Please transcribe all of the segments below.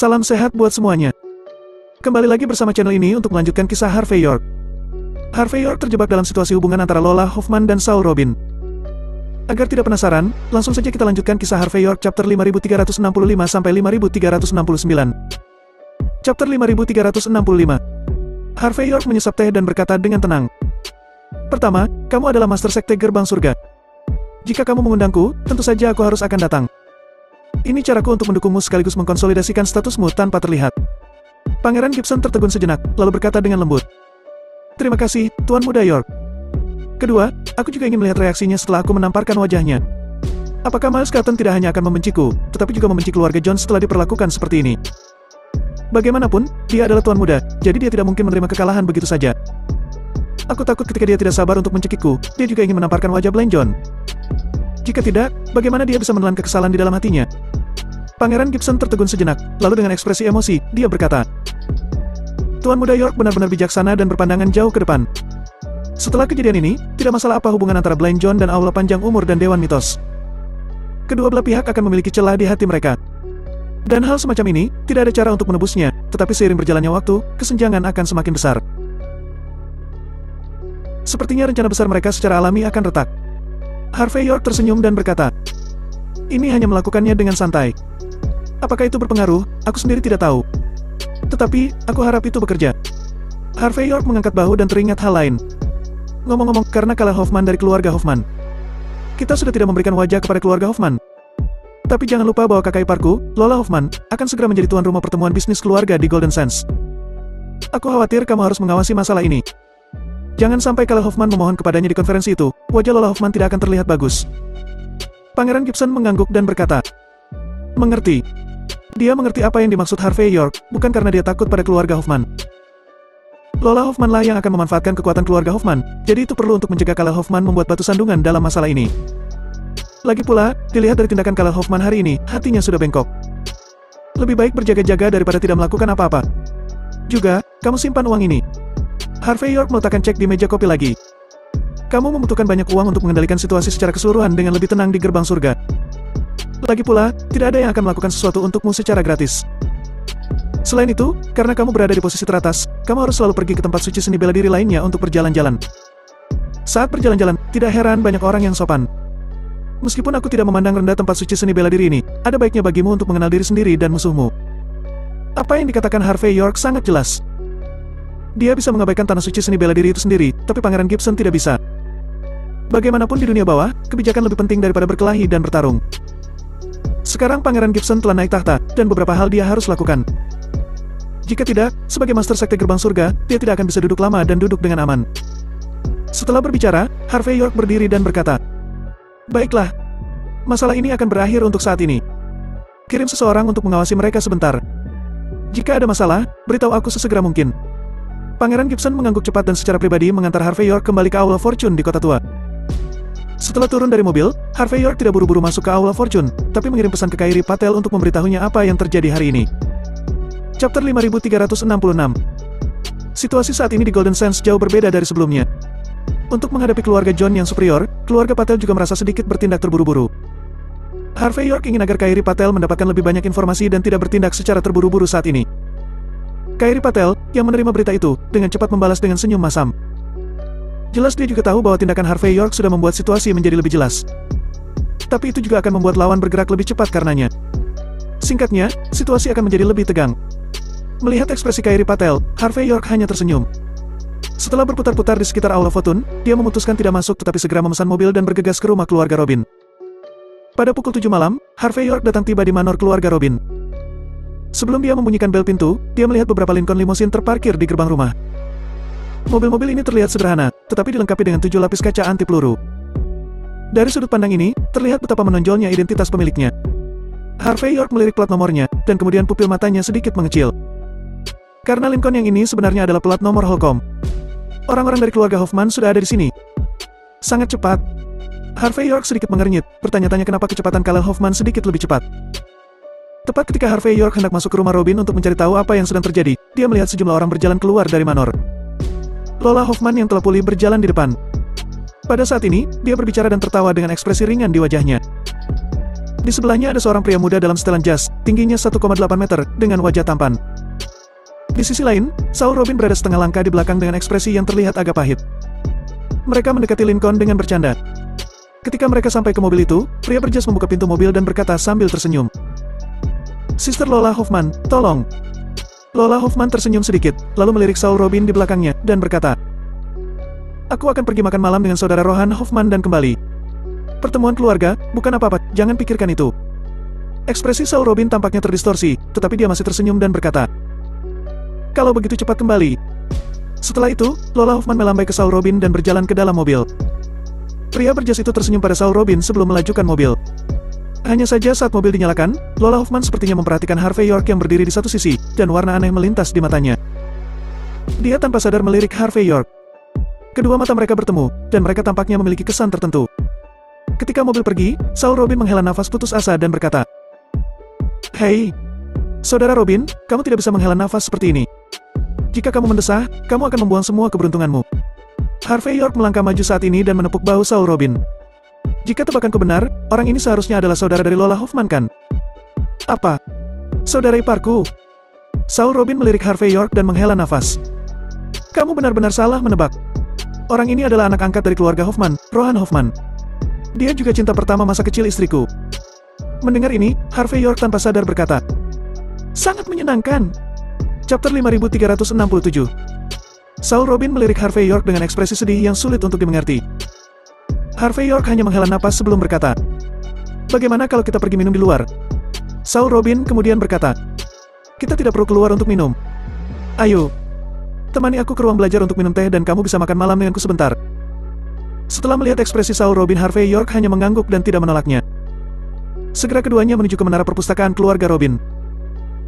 Salam sehat buat semuanya. Kembali lagi bersama channel ini untuk melanjutkan kisah Harvey York. Harvey York terjebak dalam situasi hubungan antara Lola Hoffman dan Saul Robin. Agar tidak penasaran, langsung saja kita lanjutkan kisah Harvey York chapter 5365 sampai 5369. Chapter 5365. Harvey York menyesap teh dan berkata dengan tenang. Pertama, kamu adalah master sekte gerbang surga. Jika kamu mengundangku, tentu saja aku harus akan datang. Ini caraku untuk mendukungmu sekaligus mengkonsolidasikan statusmu tanpa terlihat. Pangeran Gibson tertegun sejenak, lalu berkata dengan lembut. Terima kasih, Tuan Muda York. Kedua, aku juga ingin melihat reaksinya setelah aku menamparkan wajahnya. Apakah Miles Cotton tidak hanya akan membenciku, tetapi juga membenci keluarga John setelah diperlakukan seperti ini? Bagaimanapun, dia adalah Tuan Muda, jadi dia tidak mungkin menerima kekalahan begitu saja. Aku takut ketika dia tidak sabar untuk mencekikku, dia juga ingin menamparkan wajah Blind John. Jika tidak, bagaimana dia bisa menelan kekesalan di dalam hatinya? Pangeran Gibson tertegun sejenak, lalu dengan ekspresi emosi, dia berkata, Tuan Muda York benar-benar bijaksana dan berpandangan jauh ke depan. Setelah kejadian ini, tidak masalah apa hubungan antara Blind John dan Aula Panjang Umur dan Dewan Mitos. Kedua belah pihak akan memiliki celah di hati mereka. Dan hal semacam ini, tidak ada cara untuk menebusnya, tetapi seiring berjalannya waktu, kesenjangan akan semakin besar. Sepertinya rencana besar mereka secara alami akan retak. Harvey York tersenyum dan berkata, ini hanya melakukannya dengan santai. Apakah itu berpengaruh? Aku sendiri tidak tahu. Tetapi, aku harap itu bekerja. Harvey York mengangkat bahu dan teringat hal lain. Ngomong-ngomong, karena kalah Hoffman dari keluarga Hoffman, kita sudah tidak memberikan wajah kepada keluarga Hoffman. Tapi jangan lupa bahwa kakak iparku, Lola Hoffman, akan segera menjadi tuan rumah pertemuan bisnis keluarga di Golden Sands. Aku khawatir kamu harus mengawasi masalah ini. Jangan sampai kalau Hoffman memohon kepadanya di konferensi itu, wajah Lola Hoffman tidak akan terlihat bagus. Pangeran Gibson mengangguk dan berkata, mengerti. Dia mengerti apa yang dimaksud Harvey York, bukan karena dia takut pada keluarga Hoffman. Lola Hoffman lah yang akan memanfaatkan kekuatan keluarga Hoffman, jadi itu perlu untuk mencegah Kala Hoffman membuat batu sandungan dalam masalah ini. Lagi pula, dilihat dari tindakan Kala Hoffman hari ini, hatinya sudah bengkok. Lebih baik berjaga-jaga daripada tidak melakukan apa-apa. Juga, kamu simpan uang ini. Harvey York meletakkan cek di meja kopi lagi. Kamu membutuhkan banyak uang untuk mengendalikan situasi secara keseluruhan dengan lebih tenang di gerbang surga. Lagi pula, tidak ada yang akan melakukan sesuatu untukmu secara gratis. Selain itu, karena kamu berada di posisi teratas, kamu harus selalu pergi ke tempat suci seni bela diri lainnya untuk berjalan-jalan. Saat berjalan-jalan, tidak heran banyak orang yang sopan. Meskipun aku tidak memandang rendah tempat suci seni bela diri ini, ada baiknya bagimu untuk mengenal diri sendiri dan musuhmu. Apa yang dikatakan Harvey York sangat jelas. Dia bisa mengabaikan tanah suci seni bela diri itu sendiri, tapi Pangeran Gibson tidak bisa. Bagaimanapun di dunia bawah, kebijakan lebih penting daripada berkelahi dan bertarung. Sekarang Pangeran Gibson telah naik tahta, dan beberapa hal dia harus lakukan. Jika tidak, sebagai Master Sekte Gerbang Surga, dia tidak akan bisa duduk lama dan duduk dengan aman. Setelah berbicara, Harvey York berdiri dan berkata, baiklah, masalah ini akan berakhir untuk saat ini. Kirim seseorang untuk mengawasi mereka sebentar. Jika ada masalah, beritahu aku sesegera mungkin. Pangeran Gibson mengangguk cepat dan secara pribadi mengantar Harvey York kembali ke Aula Fortune di Kota Tua. Setelah turun dari mobil, Harvey York tidak buru-buru masuk ke Aula Fortune, tapi mengirim pesan ke Kairi Patel untuk memberitahunya apa yang terjadi hari ini. Chapter 5366. Situasi saat ini di Golden Sands jauh berbeda dari sebelumnya. Untuk menghadapi keluarga John yang superior, keluarga Patel juga merasa sedikit bertindak terburu-buru. Harvey York ingin agar Kairi Patel mendapatkan lebih banyak informasi dan tidak bertindak secara terburu-buru saat ini. Kairi Patel, yang menerima berita itu, dengan cepat membalas dengan senyum masam. Jelas dia juga tahu bahwa tindakan Harvey York sudah membuat situasi menjadi lebih jelas. Tapi itu juga akan membuat lawan bergerak lebih cepat karenanya. Singkatnya, situasi akan menjadi lebih tegang. Melihat ekspresi Kairi Patel, Harvey York hanya tersenyum. Setelah berputar-putar di sekitar Aula Fortune, dia memutuskan tidak masuk tetapi segera memesan mobil dan bergegas ke rumah keluarga Robin. Pada pukul 7 malam, Harvey York datang tiba di manor keluarga Robin. Sebelum dia membunyikan bel pintu, dia melihat beberapa Lincoln limousine terparkir di gerbang rumah. Mobil-mobil ini terlihat sederhana, tetapi dilengkapi dengan 7 lapis kaca anti peluru. Dari sudut pandang ini, terlihat betapa menonjolnya identitas pemiliknya. Harvey York melirik plat nomornya, dan kemudian pupil matanya sedikit mengecil. Karena Lincoln yang ini sebenarnya adalah plat nomor Holcomb. Orang-orang dari keluarga Hoffman sudah ada di sini. Sangat cepat. Harvey York sedikit mengernyit, bertanya-tanya kenapa kecepatan Kala Hoffman sedikit lebih cepat. Tepat ketika Harvey York hendak masuk ke rumah Robin untuk mencari tahu apa yang sedang terjadi, dia melihat sejumlah orang berjalan keluar dari manor. Lola Hoffman yang telah pulih berjalan di depan. Pada saat ini, dia berbicara dan tertawa dengan ekspresi ringan di wajahnya. Di sebelahnya ada seorang pria muda dalam setelan jas, tingginya 1,8 meter, dengan wajah tampan. Di sisi lain, Saul Robin berada setengah langkah di belakang dengan ekspresi yang terlihat agak pahit. Mereka mendekati Lincoln dengan bercanda. Ketika mereka sampai ke mobil itu, pria berjas membuka pintu mobil dan berkata sambil tersenyum. "Sister Lola Hoffman, tolong." Lola Hoffman tersenyum sedikit, lalu melirik Saul Robin di belakangnya, dan berkata, "Aku akan pergi makan malam dengan saudara Rohan Hoffman dan kembali. Pertemuan keluarga, bukan apa-apa, jangan pikirkan itu." Ekspresi Saul Robin tampaknya terdistorsi, tetapi dia masih tersenyum dan berkata, "Kalau begitu cepat kembali." Setelah itu, Lola Hoffman melambai ke Saul Robin dan berjalan ke dalam mobil. Pria berjas itu tersenyum pada Saul Robin sebelum melajukan mobil. Hanya saja saat mobil dinyalakan, Lola Hoffman sepertinya memperhatikan Harvey York yang berdiri di satu sisi, dan warna aneh melintas di matanya. Dia tanpa sadar melirik Harvey York. Kedua mata mereka bertemu, dan mereka tampaknya memiliki kesan tertentu. Ketika mobil pergi, Saul Robin menghela nafas putus asa dan berkata, "Hei, Saudara Robin, kamu tidak bisa menghela nafas seperti ini. Jika kamu mendesah, kamu akan membuang semua keberuntunganmu." Harvey York melangkah maju saat ini dan menepuk bahu Saul Robin. "Jika tebakanku benar, orang ini seharusnya adalah saudara dari Lola Hoffman kan?" "Apa? Saudara iparku?" Saul Robin melirik Harvey York dan menghela nafas. "Kamu benar-benar salah menebak. Orang ini adalah anak angkat dari keluarga Hoffman, Rohan Hoffman. Dia juga cinta pertama masa kecil istriku." Mendengar ini, Harvey York tanpa sadar berkata, "Sangat menyenangkan." Chapter 5367. Saul Robin melirik Harvey York dengan ekspresi sedih yang sulit untuk dimengerti. Harvey York hanya menghela napas sebelum berkata, "Bagaimana kalau kita pergi minum di luar?" Saul Robin kemudian berkata, "Kita tidak perlu keluar untuk minum. Ayo, temani aku ke ruang belajar untuk minum teh dan kamu bisa makan malam denganku sebentar." Setelah melihat ekspresi Saul Robin, Harvey York hanya mengangguk dan tidak menolaknya. Segera keduanya menuju ke menara perpustakaan keluarga Robin.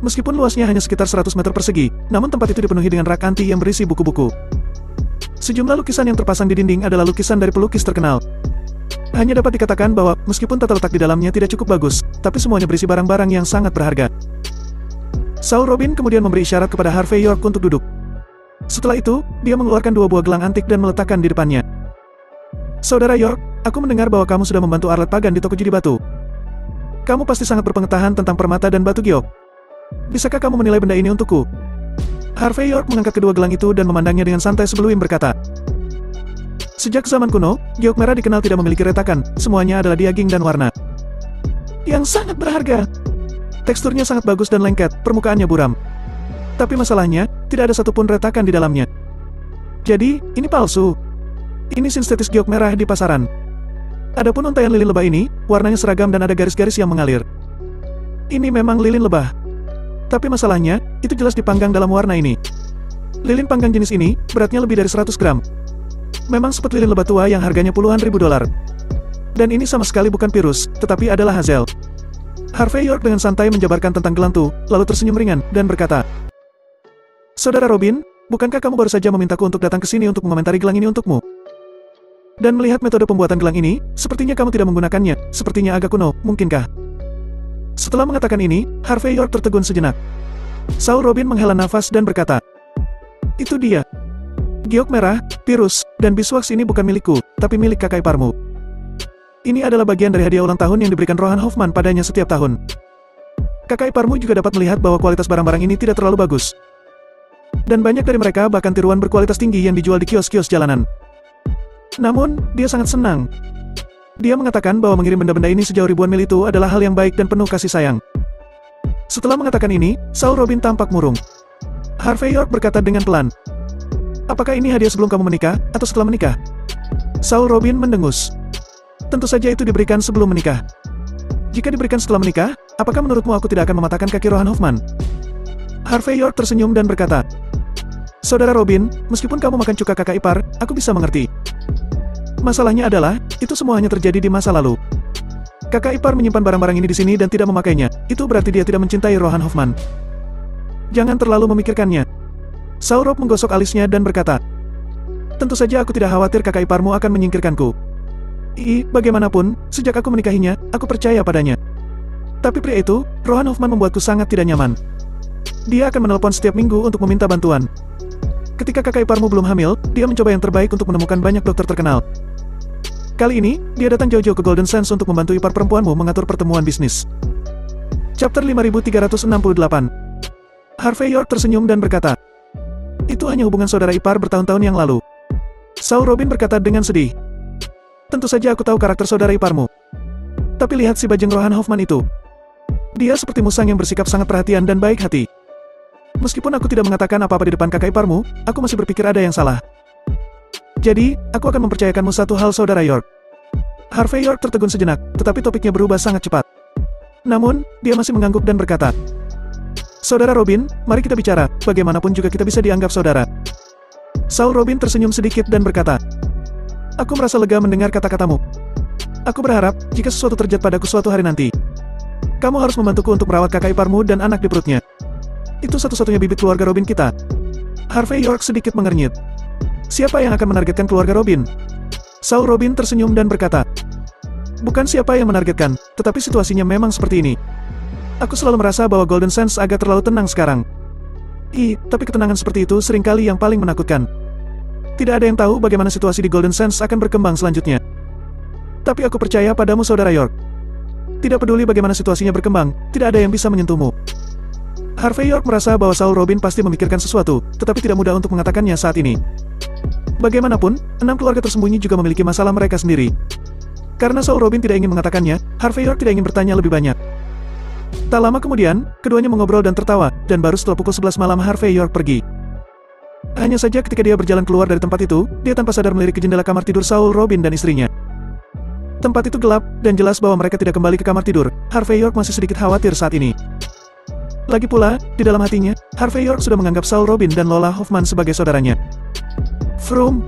Meskipun luasnya hanya sekitar 100 meter persegi, namun tempat itu dipenuhi dengan rak anti yang berisi buku-buku. Sejumlah lukisan yang terpasang di dinding adalah lukisan dari pelukis terkenal. Hanya dapat dikatakan bahwa, meskipun tata letak di dalamnya tidak cukup bagus, tapi semuanya berisi barang-barang yang sangat berharga. Saul Robin kemudian memberi isyarat kepada Harvey York untuk duduk. Setelah itu, dia mengeluarkan 2 buah gelang antik dan meletakkan di depannya. "Saudara York, aku mendengar bahwa kamu sudah membantu Arlet Pagan di toko judi batu. Kamu pasti sangat berpengetahuan tentang permata dan batu giok. Bisakah kamu menilai benda ini untukku?" Harvey York mengangkat kedua gelang itu dan memandangnya dengan santai sebelum berkata, "Sejak zaman kuno, giok merah dikenal tidak memiliki retakan, semuanya adalah diaging dan warna yang sangat berharga. Teksturnya sangat bagus dan lengket, permukaannya buram. Tapi masalahnya, tidak ada satupun retakan di dalamnya. Jadi, ini palsu. Ini sintetis giok merah di pasaran. Adapun untaian lilin lebah ini, warnanya seragam dan ada garis-garis yang mengalir. Ini memang lilin lebah. Tapi masalahnya, itu jelas dipanggang dalam warna ini. Lilin panggang jenis ini, beratnya lebih dari 100 gram. Memang seperti lilin lebah tua yang harganya puluhan ribu dolar. Dan ini sama sekali bukan Pyrrhus, tetapi adalah hazel." Harvey York dengan santai menjabarkan tentang gelang itu, lalu tersenyum ringan, dan berkata, "Saudara Robin, bukankah kamu baru saja memintaku untuk datang ke sini untuk mengomentari gelang ini untukmu? Dan melihat metode pembuatan gelang ini, sepertinya kamu tidak menggunakannya, sepertinya agak kuno, mungkinkah?" Setelah mengatakan ini, Harvey York tertegun sejenak. Saul Robin menghela nafas dan berkata, "Itu dia. Giok merah, Pyrrhus, dan beeswax ini bukan milikku, tapi milik kakak iparmu. Ini adalah bagian dari hadiah ulang tahun yang diberikan Rohan Hoffman padanya setiap tahun. Kakak iparmu juga dapat melihat bahwa kualitas barang-barang ini tidak terlalu bagus. Dan banyak dari mereka bahkan tiruan berkualitas tinggi yang dijual di kios-kios jalanan. Namun, dia sangat senang. Dia mengatakan bahwa mengirim benda-benda ini sejauh ribuan mil itu adalah hal yang baik dan penuh kasih sayang." Setelah mengatakan ini, Saul Robin tampak murung. Harvey York berkata dengan pelan, "Apakah ini hadiah sebelum kamu menikah, atau setelah menikah?" Saul Robin mendengus. "Tentu saja itu diberikan sebelum menikah. Jika diberikan setelah menikah, apakah menurutmu aku tidak akan mematahkan kaki Rohan Hoffman?" Harvey York tersenyum dan berkata, "Saudara Robin, meskipun kamu makan cuka kakak ipar, aku bisa mengerti. Masalahnya adalah, itu semua hanya terjadi di masa lalu. Kakak ipar menyimpan barang-barang ini di sini dan tidak memakainya, itu berarti dia tidak mencintai Rohan Hoffman. Jangan terlalu memikirkannya." Saul Rob menggosok alisnya dan berkata, "Tentu saja aku tidak khawatir kakak iparmu akan menyingkirkanku. Bagaimanapun, sejak aku menikahinya, aku percaya padanya. Tapi pria itu, Rohan Hoffman membuatku sangat tidak nyaman. Dia akan menelpon setiap minggu untuk meminta bantuan. Ketika kakak iparmu belum hamil, dia mencoba yang terbaik untuk menemukan banyak dokter terkenal. Kali ini, dia datang jauh-jauh ke Golden Sands untuk membantu ipar perempuanmu mengatur pertemuan bisnis. Chapter 5368. Harvey York tersenyum dan berkata, "Itu hanya hubungan saudara ipar bertahun-tahun yang lalu." Saul Robin berkata dengan sedih, "Tentu saja aku tahu karakter saudara iparmu. Tapi lihat si bajeng Rohan Hoffman itu. Dia seperti musang yang bersikap sangat perhatian dan baik hati. Meskipun aku tidak mengatakan apa-apa di depan kakak iparmu, aku masih berpikir ada yang salah. Jadi, aku akan mempercayakanmu satu hal saudara York." Harvey York tertegun sejenak, tetapi topiknya berubah sangat cepat. Namun, dia masih mengangguk dan berkata, "Saudara Robin, mari kita bicara, bagaimanapun juga kita bisa dianggap saudara." Saul Robin tersenyum sedikit dan berkata, "Aku merasa lega mendengar kata-katamu. Aku berharap, jika sesuatu terjadi padaku suatu hari nanti, kamu harus membantuku untuk merawat kakak iparmu dan anak di perutnya. Itu satu-satunya bibit keluarga Robin kita." Harvey York sedikit mengernyit. "Siapa yang akan menargetkan keluarga Robin?" Saul Robin tersenyum dan berkata, "Bukan siapa yang menargetkan, tetapi situasinya memang seperti ini. Aku selalu merasa bahwa Golden Sands agak terlalu tenang sekarang. Tapi ketenangan seperti itu seringkali yang paling menakutkan. Tidak ada yang tahu bagaimana situasi di Golden Sands akan berkembang selanjutnya. Tapi aku percaya padamu saudara York. Tidak peduli bagaimana situasinya berkembang, tidak ada yang bisa menyentuhmu." Harvey York merasa bahwa Saul Robin pasti memikirkan sesuatu, tetapi tidak mudah untuk mengatakannya saat ini. Bagaimanapun, 6 keluarga tersembunyi juga memiliki masalah mereka sendiri. Karena Saul Robin tidak ingin mengatakannya, Harvey York tidak ingin bertanya lebih banyak. Tak lama kemudian, keduanya mengobrol dan tertawa, dan baru setelah pukul 11 malam Harvey York pergi. Hanya saja ketika dia berjalan keluar dari tempat itu, dia tanpa sadar melirik ke jendela kamar tidur Saul Robin dan istrinya. Tempat itu gelap, dan jelas bahwa mereka tidak kembali ke kamar tidur. Harvey York masih sedikit khawatir saat ini. Lagi pula, di dalam hatinya, Harvey York sudah menganggap Saul Robin dan Lola Hoffman sebagai saudaranya. Vroom.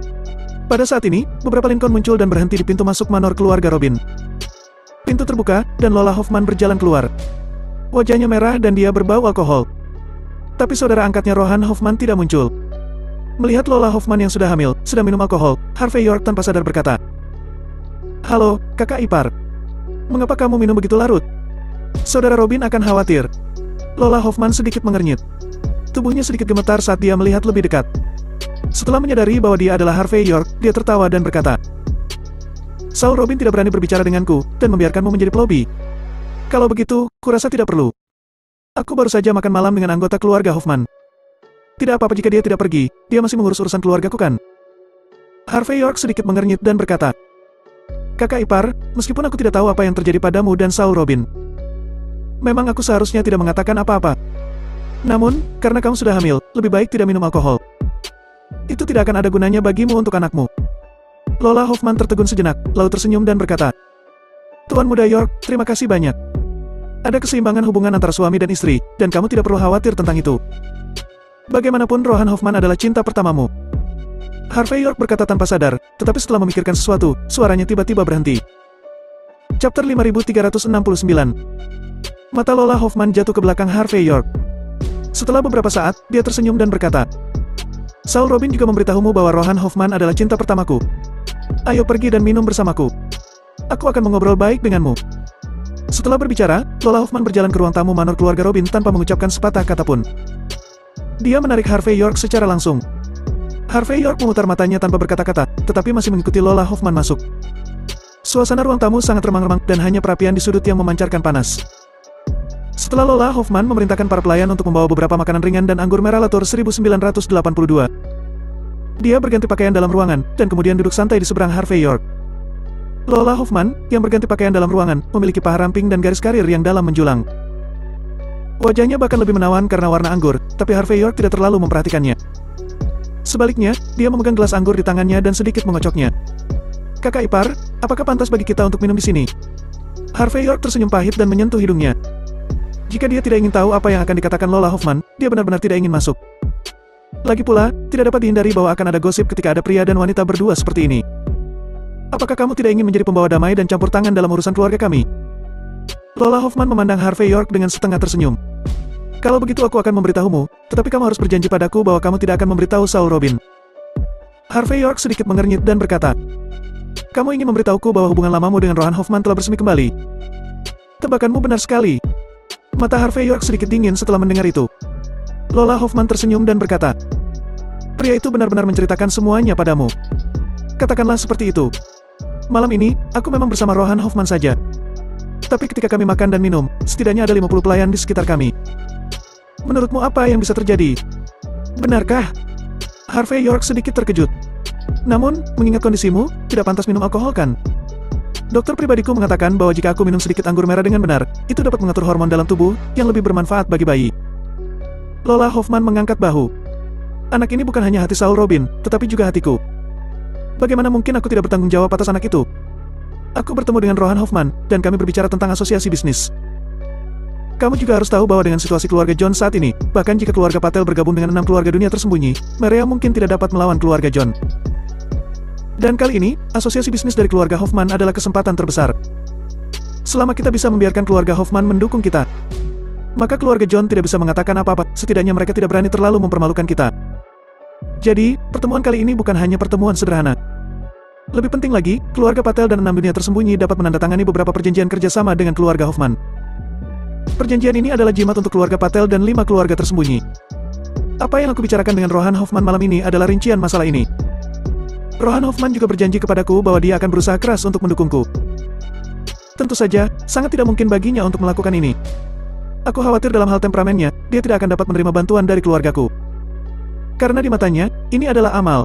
Pada saat ini, beberapa Lincoln muncul dan berhenti di pintu masuk manor keluarga Robin. Pintu terbuka, dan Lola Hoffman berjalan keluar. Wajahnya merah dan dia berbau alkohol. Tapi saudara angkatnya Rohan Hoffman tidak muncul. Melihat Lola Hoffman yang sudah hamil, sedang minum alkohol, Harvey York tanpa sadar berkata, "Halo, kakak ipar. Mengapa kamu minum begitu larut?" Saudara Robin akan khawatir. Lola Hoffman sedikit mengernyit. Tubuhnya sedikit gemetar saat dia melihat lebih dekat. Setelah menyadari bahwa dia adalah Harvey York, dia tertawa dan berkata, "Saul Robin tidak berani berbicara denganku, dan membiarkanmu menjadi pelobi. Kalau begitu, kurasa tidak perlu. Aku baru saja makan malam dengan anggota keluarga Hoffman. Tidak apa-apa jika dia tidak pergi, dia masih mengurus urusan keluargaku kan?" Harvey York sedikit mengernyit dan berkata, "Kakak ipar, meskipun aku tidak tahu apa yang terjadi padamu dan Saul Robin, memang aku seharusnya tidak mengatakan apa-apa. Namun, karena kamu sudah hamil, lebih baik tidak minum alkohol. Itu tidak akan ada gunanya bagimu untuk anakmu." Lola Hoffman tertegun sejenak, lalu tersenyum dan berkata, "Tuan muda York, terima kasih banyak. Ada keseimbangan hubungan antara suami dan istri, dan kamu tidak perlu khawatir tentang itu. Bagaimanapun Rohan Hoffman adalah cinta pertamamu." Harvey York berkata tanpa sadar, tetapi setelah memikirkan sesuatu, suaranya tiba-tiba berhenti. Chapter 5369. Mata Lola Hoffman jatuh ke belakang Harvey York. Setelah beberapa saat, dia tersenyum dan berkata, "Saul Robin juga memberitahumu bahwa Rohan Hoffman adalah cinta pertamaku. Ayo pergi dan minum bersamaku. Aku akan mengobrol baik denganmu." Setelah berbicara, Lola Hoffman berjalan ke ruang tamu manor keluarga Robin tanpa mengucapkan sepatah kata pun. Dia menarik Harvey York secara langsung. Harvey York memutar matanya tanpa berkata-kata, tetapi masih mengikuti Lola Hoffman masuk. Suasana ruang tamu sangat remang-remang, dan hanya perapian di sudut yang memancarkan panas. Setelah Lola Hoffman memerintahkan para pelayan untuk membawa beberapa makanan ringan dan anggur merah Latour 1982, dia berganti pakaian dalam ruangan, dan kemudian duduk santai di seberang Harvey York. Lola Hoffman, yang berganti pakaian dalam ruangan, memiliki paha ramping dan garis karir yang dalam menjulang. Wajahnya bahkan lebih menawan karena warna anggur, tapi Harvey York tidak terlalu memperhatikannya. Sebaliknya, dia memegang gelas anggur di tangannya dan sedikit mengocoknya. "Kakak ipar, apakah pantas bagi kita untuk minum di sini?" Harvey York tersenyum pahit dan menyentuh hidungnya. Jika dia tidak ingin tahu apa yang akan dikatakan Lola Hoffman, dia benar-benar tidak ingin masuk. Lagi pula, tidak dapat dihindari bahwa akan ada gosip ketika ada pria dan wanita berdua seperti ini. "Apakah kamu tidak ingin menjadi pembawa damai dan campur tangan dalam urusan keluarga kami?" Lola Hoffman memandang Harvey York dengan setengah tersenyum. "Kalau begitu aku akan memberitahumu, tetapi kamu harus berjanji padaku bahwa kamu tidak akan memberitahu Saul Robin." Harvey York sedikit mengernyit dan berkata, "Kamu ingin memberitahuku bahwa hubungan lamamu dengan Rohan Hoffman telah bersemi kembali?" "Tebakanmu benar sekali." Mata Harvey York sedikit dingin setelah mendengar itu. Lola Hoffman tersenyum dan berkata, "Pria itu benar-benar menceritakan semuanya padamu. Katakanlah seperti itu." Malam ini, aku memang bersama Rohan Hoffman saja. Tapi ketika kami makan dan minum, setidaknya ada 50 pelayan di sekitar kami. Menurutmu apa yang bisa terjadi? Benarkah? Harvey York sedikit terkejut. Namun, mengingat kondisimu, tidak pantas minum alkohol kan? Dokter pribadiku mengatakan bahwa jika aku minum sedikit anggur merah dengan benar, itu dapat mengatur hormon dalam tubuh, yang lebih bermanfaat bagi bayi. Lola Hoffman mengangkat bahu. Anak ini bukan hanya hati Saul Robin, tetapi juga hatiku. Bagaimana mungkin aku tidak bertanggung jawab atas anak itu? Aku bertemu dengan Rohan Hoffman, dan kami berbicara tentang asosiasi bisnis. Kamu juga harus tahu bahwa dengan situasi keluarga John saat ini, bahkan jika keluarga Patel bergabung dengan 6 keluarga dunia tersembunyi, Maria mungkin tidak dapat melawan keluarga John. Dan kali ini, asosiasi bisnis dari keluarga Hoffman adalah kesempatan terbesar. Selama kita bisa membiarkan keluarga Hoffman mendukung kita, maka keluarga John tidak bisa mengatakan apa-apa, setidaknya mereka tidak berani terlalu mempermalukan kita. Jadi, pertemuan kali ini bukan hanya pertemuan sederhana. Lebih penting lagi, keluarga Patel dan 6 dunia tersembunyi dapat menandatangani beberapa perjanjian kerjasama dengan keluarga Hoffman. Perjanjian ini adalah jimat untuk keluarga Patel dan 5 keluarga tersembunyi. Apa yang aku bicarakan dengan Rohan Hoffman malam ini adalah rincian masalah ini. Rohan Hoffman juga berjanji kepadaku bahwa dia akan berusaha keras untuk mendukungku. Tentu saja, sangat tidak mungkin baginya untuk melakukan ini. Aku khawatir dalam hal temperamennya, dia tidak akan dapat menerima bantuan dari keluargaku. Karena di matanya, ini adalah amal.